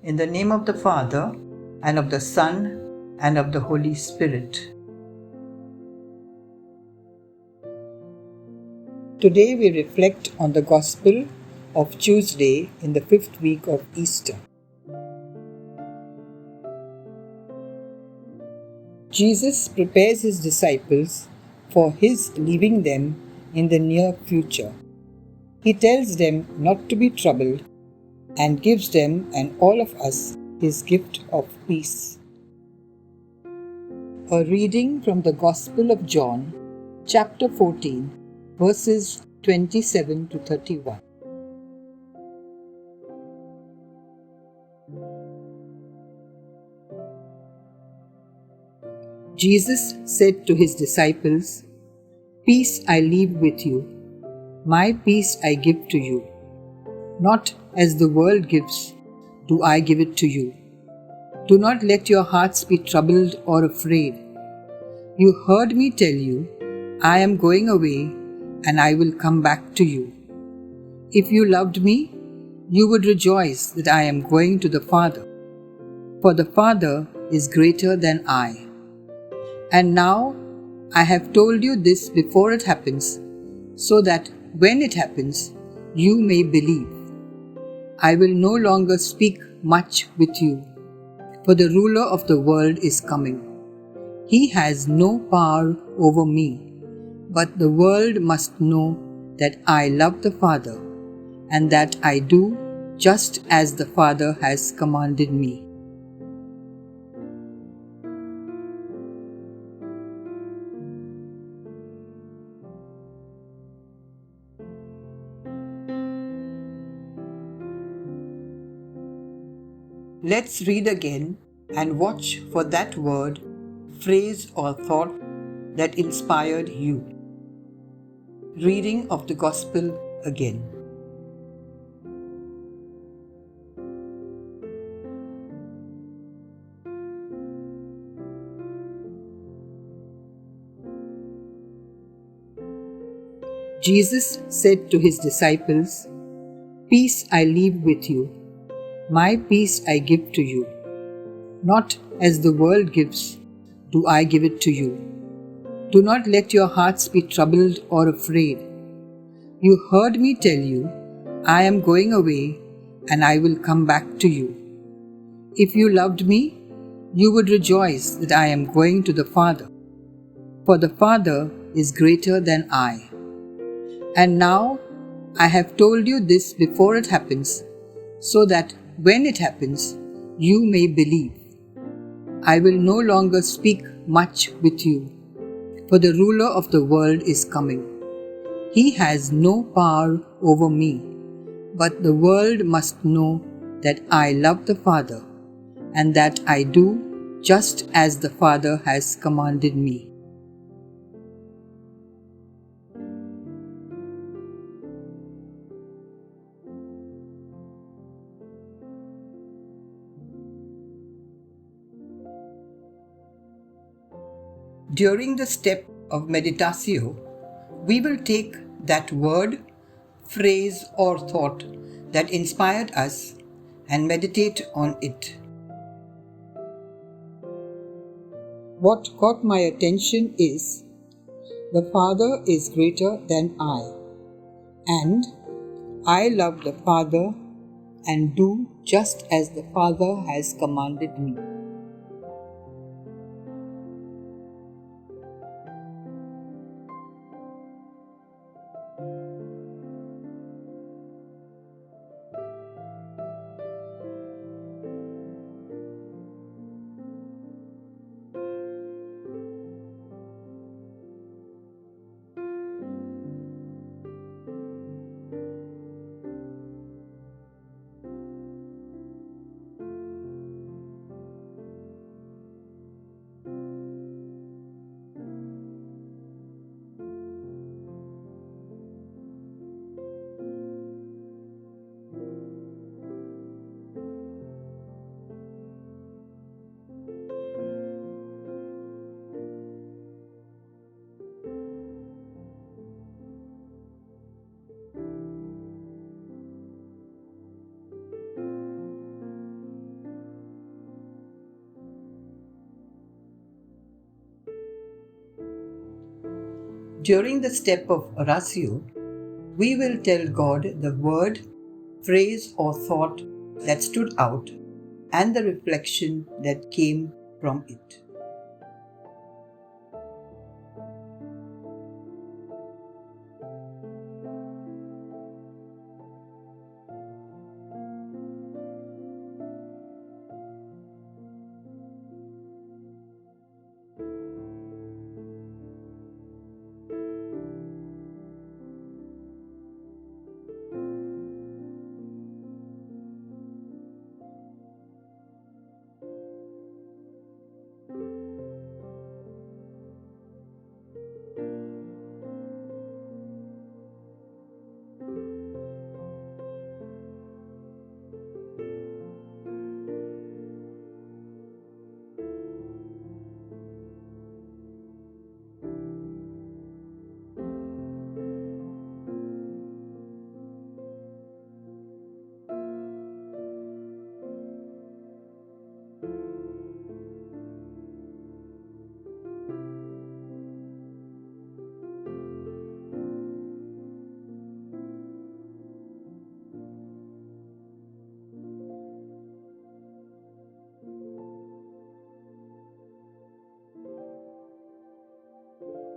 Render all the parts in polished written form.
In the name of the Father, and of the Son, and of the Holy Spirit. Today we reflect on the Gospel of Tuesday in the 5th week of Easter. Jesus prepares his disciples for his leaving them in the near future. He tells them not to be troubled and gives them and all of us his gift of peace. A reading from the Gospel of John, chapter 14, verses 27 to 31. Jesus said to his disciples, "Peace I leave with you, my peace I give to you. Not as the world gives, do I give it to you. Do not let your hearts be troubled or afraid. You heard me tell you, I am going away and I will come back to you. If you loved me, you would rejoice that I am going to the Father, for the Father is greater than I. And now I have told you this before it happens, so that when it happens, you may believe. I will no longer speak much with you, for the ruler of the world is coming. He has no power over me, but the world must know that I love the Father, and that I do just as the Father has commanded me." Let's read again and watch for that word, phrase, or thought that inspired you. Reading of the Gospel again. Jesus said to his disciples, "Peace I leave with you, my peace I give to you. Not as the world gives, do I give it to you. Do not let your hearts be troubled or afraid. You heard me tell you, I am going away and I will come back to you. If you loved me, you would rejoice that I am going to the Father, for the Father is greater than I. And now I have told you this before it happens, so that when it happens, you may believe. I will no longer speak much with you, for the ruler of the world is coming. He has no power over me, but the world must know that I love the Father, and that I do just as the Father has commanded me." During the step of meditatio, we will take that word, phrase, or thought that inspired us and meditate on it. What caught my attention is, "The Father is greater than I, and I love the Father and do just as the Father has commanded me." During the step of Oratio, we will tell God the word, phrase, or thought that stood out and the reflection that came from it.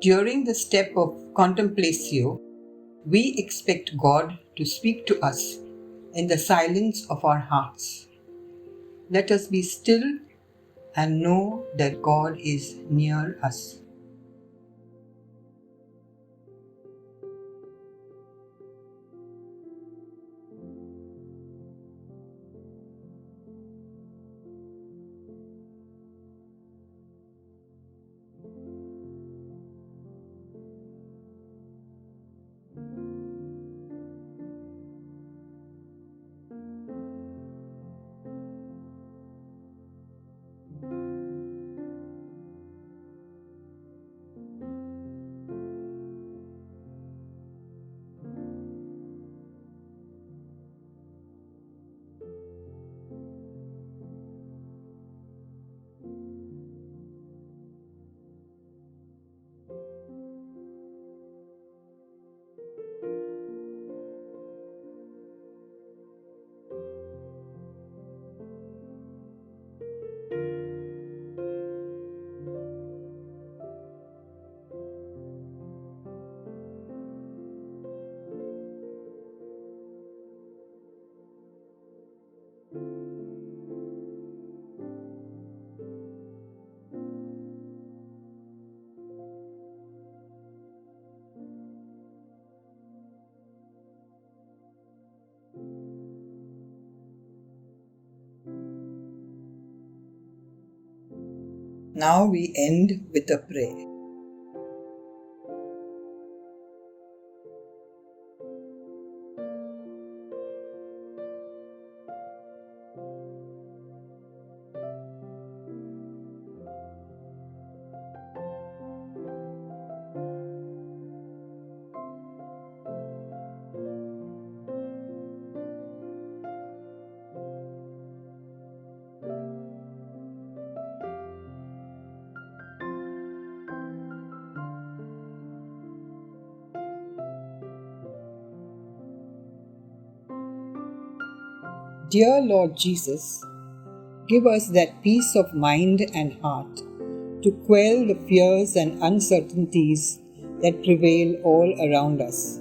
During the step of contemplatio, we expect God to speak to us in the silence of our hearts. Let us be still and know that God is near us. Now we end with a prayer. Dear Lord Jesus, give us that peace of mind and heart to quell the fears and uncertainties that prevail all around us.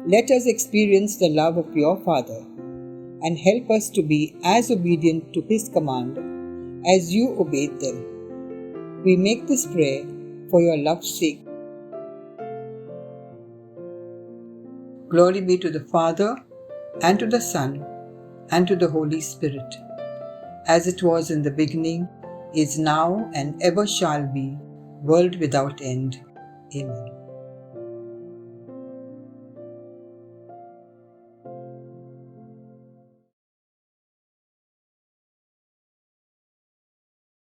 Let us experience the love of your Father and help us to be as obedient to His command as you obeyed them. We make this prayer for your love's sake. Glory be to the Father, and to the Son, and to the Holy Spirit, as it was in the beginning, is now, and ever shall be, world without end. Amen.